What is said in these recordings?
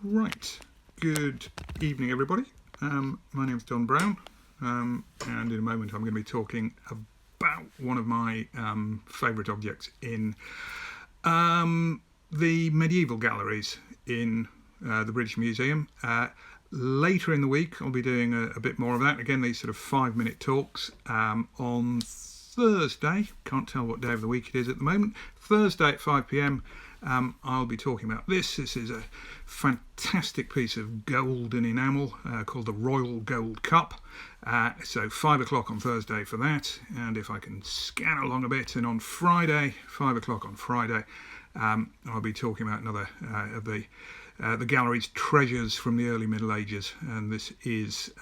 Right, good evening everybody. My name's Don Brown, and in a moment I'm going to be talking about one of my favourite objects in the medieval galleries in the British Museum. Later in the week I'll be doing a bit more of that. Again, these sort of 5-minute talks on Thursday. Can't tell what day of the week it is at the moment. Thursday at 5 p.m. I'll be talking about this. This is a fantastic piece of gold and enamel called the Royal Gold Cup. So 5 o'clock on Thursday for that. And if I can scan along a bit, and on Friday, 5 o'clock on Friday, I'll be talking about another of the gallery's treasures from the early Middle Ages, and this is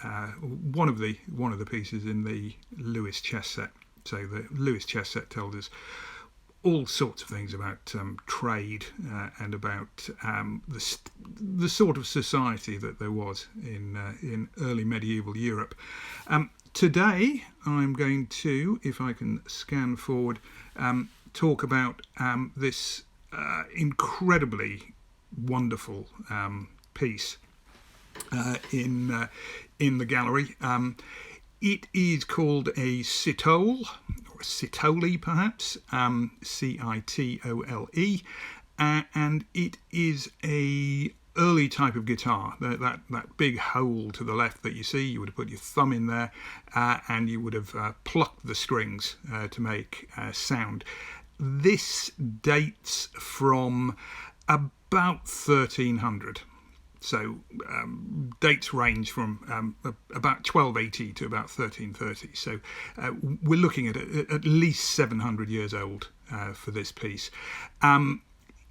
one of the pieces in the Lewis chess set. So the Lewis chess set tells us all sorts of things about trade and about the sort of society that there was in early medieval Europe. Today I'm going to, if I can scan forward, talk about this incredibly wonderful piece in the gallery. It is called a citole, or a citole perhaps, C-I-T-O-L-E, and it is a early type of guitar. That big hole to the left that you see, you would have put your thumb in there and you would have plucked the strings to make sound. This dates from about 1300. So dates range from about 1280 to about 1330. So we're looking at least 700 years old for this piece.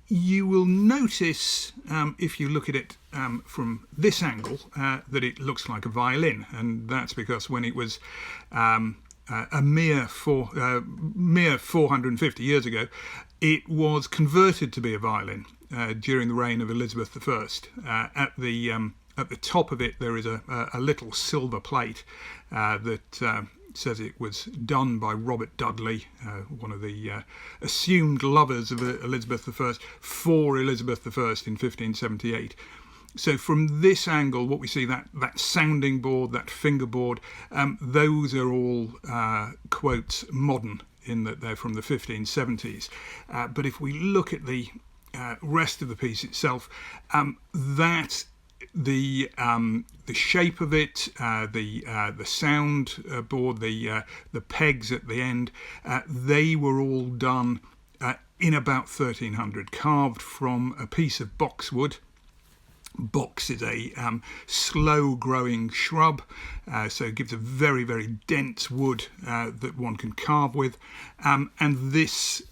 You will notice, if you look at it from this angle, that it looks like a violin, and that's because when it was a mere 450 years ago, it was converted to be a violin during the reign of Elizabeth I. At the top of it, there is a little silver plate that says it was done by Robert Dudley, one of the assumed lovers of Elizabeth I, for Elizabeth I in 1578. So from this angle, what we see, that sounding board, that fingerboard, those are all quotes modern, in that they're from the 1570s. But if we look at the rest of the piece itself, that the shape of it, the sound board, the pegs at the end, they were all done in about 1300, carved from a piece of boxwood. Box is a slow-growing shrub, so it gives a very, very dense wood that one can carve with, and this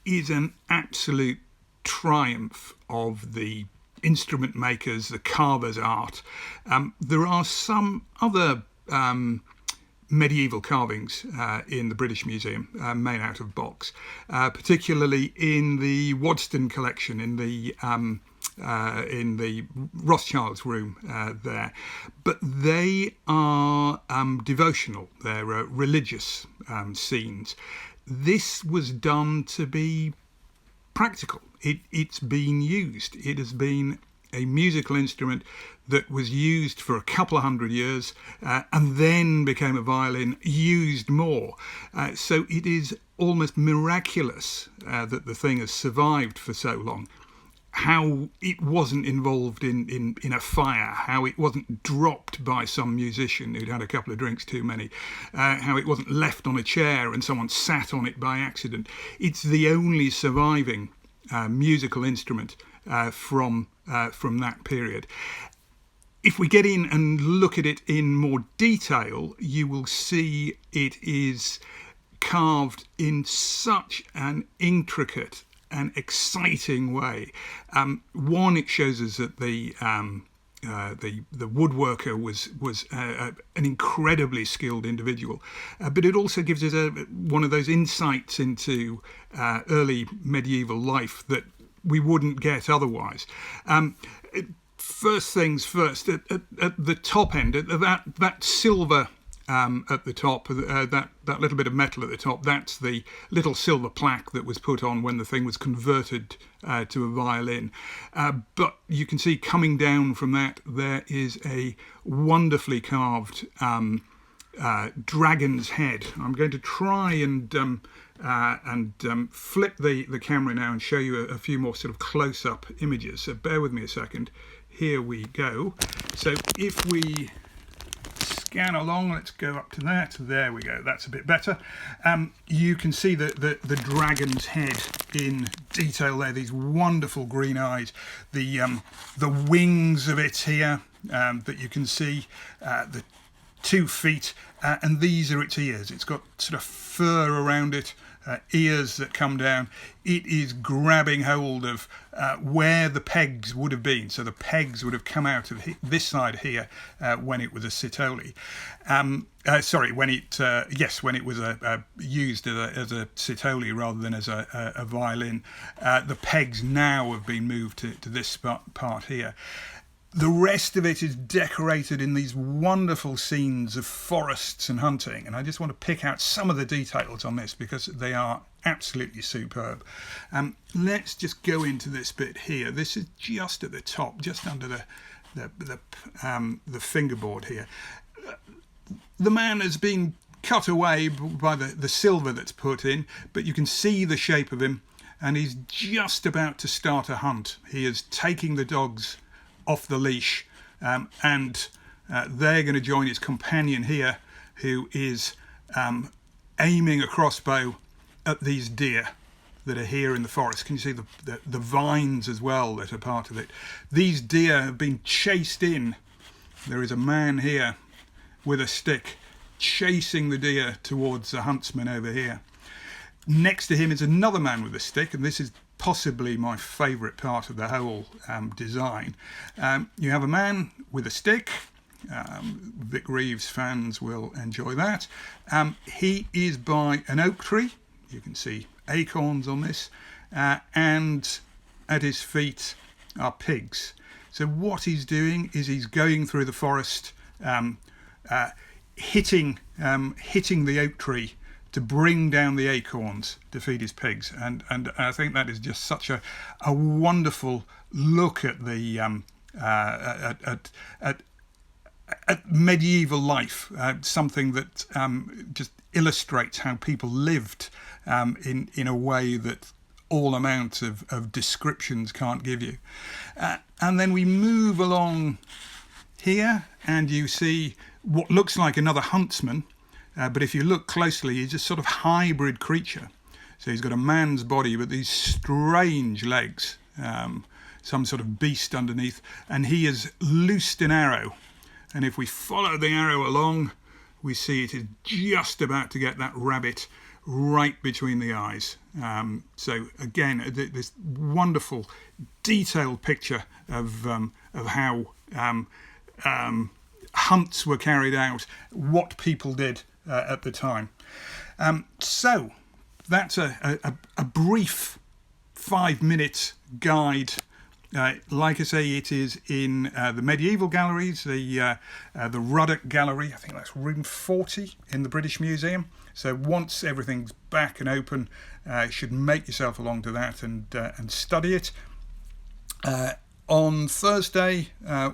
is an absolute triumph of the instrument makers, the carver's art. There are some other medieval carvings in the British Museum made out of box, particularly in the Waddesdon collection in the Rothschild's room there, but they are devotional, they're religious scenes. This was done to be practical. It's been used. It has been a musical instrument that was used for a couple of hundred years and then became a violin, used more. So it is almost miraculous that the thing has survived for so long. How it wasn't involved in a fire, how it wasn't dropped by some musician who'd had a couple of drinks too many, how it wasn't left on a chair and someone sat on it by accident. It's the only surviving musical instrument from that period. If we get in and look at it in more detail, you will see it is carved in such an intricate an exciting way. One, it shows us that the woodworker was an incredibly skilled individual, but it also gives us one of those insights into early medieval life that we wouldn't get otherwise. First things first, at the top end, that silver at the top, that little bit of metal at the top, that's the little silver plaque that was put on when the thing was converted to a violin. But you can see coming down from that, there is a wonderfully carved dragon's head. I'm going to try and flip the camera now and show you a few more sort of close-up images. So bear with me a second. Here we go. So if we scan along, let's go up to that. There we go. That's a bit better. You can see the dragon's head in detail there. These wonderful green eyes. The wings of it here that you can see. The 2 feet, and these are its ears. It's got sort of fur around it, ears that come down. It is grabbing hold of where the pegs would have been. So the pegs would have come out of this side here when it was a sitoli. When it was used as a sitoli rather than as a violin. The pegs now have been moved to this part here. The rest of it is decorated in these wonderful scenes of forests and hunting, and I just want to pick out some of the details on this because they are absolutely superb. Let's just go into this bit here. This is just at the top, just under the fingerboard here. The man has been cut away by the silver that's put in, but you can see the shape of him, and he's just about to start a hunt. He is taking the dogs off the leash, and they're going to join his companion here, who is aiming a crossbow at these deer that are here in the forest. Can you see the vines as well that are part of it? These deer have been chased in. There is a man here with a stick chasing the deer towards the huntsman over here. Next to him is another man with a stick, and this is possibly my favourite part of the whole design. You have a man with a stick. Vic Reeves fans will enjoy that. He is by an oak tree. You can see acorns on this, and at his feet are pigs. So what he's doing is he's going through the forest, hitting the oak tree to bring down the acorns to feed his pigs, and I think that is just such a wonderful look at the at medieval life, something that just illustrates how people lived in a way that all amount of descriptions can't give you. And then we move along here, and you see what looks like another huntsman. But if you look closely, he's a sort of hybrid creature. So he's got a man's body but these strange legs, some sort of beast underneath, and he has loosed an arrow. And if we follow the arrow along, we see it is just about to get that rabbit right between the eyes. So again, this wonderful, detailed picture of how hunts were carried out, what people did at the time. So that's a brief 5-minute guide. Like I say, it is in the medieval galleries, the Ruddock Gallery. I think that's room 40 in the British Museum. So once everything's back and open, you should make yourself along to that and study it. On Thursday,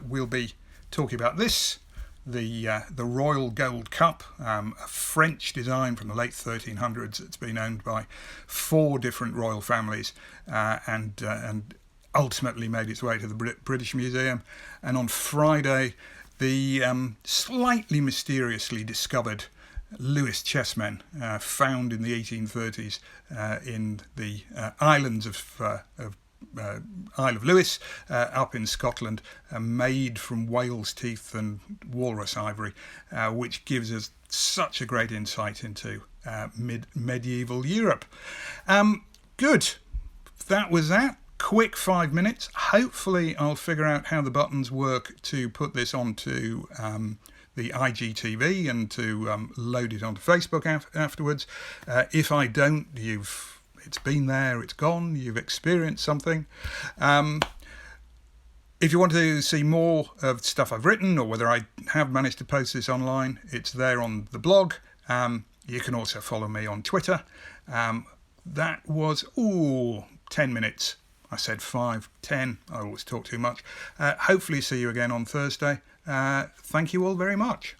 we'll be talking about this. The Royal Gold Cup, a French design from the late 1300s. It's been owned by 4 different royal families, and ultimately made its way to the British Museum. And on Friday, the slightly mysteriously discovered Lewis chessmen, found in the 1830s in the islands of Isle of Lewis, up in Scotland, made from whale's teeth and walrus ivory, which gives us such a great insight into medieval Europe. Good. That was that. Quick 5 minutes. Hopefully I'll figure out how the buttons work to put this onto the IGTV and to load it onto Facebook afterwards. If I don't, it's been there, it's gone, you've experienced something. If you want to see more of stuff I've written, or whether I have managed to post this online, it's there on the blog. You can also follow me on Twitter. That was 10 minutes. I said 5, 10. I always talk too much. Hopefully see you again on Thursday. Thank you all very much.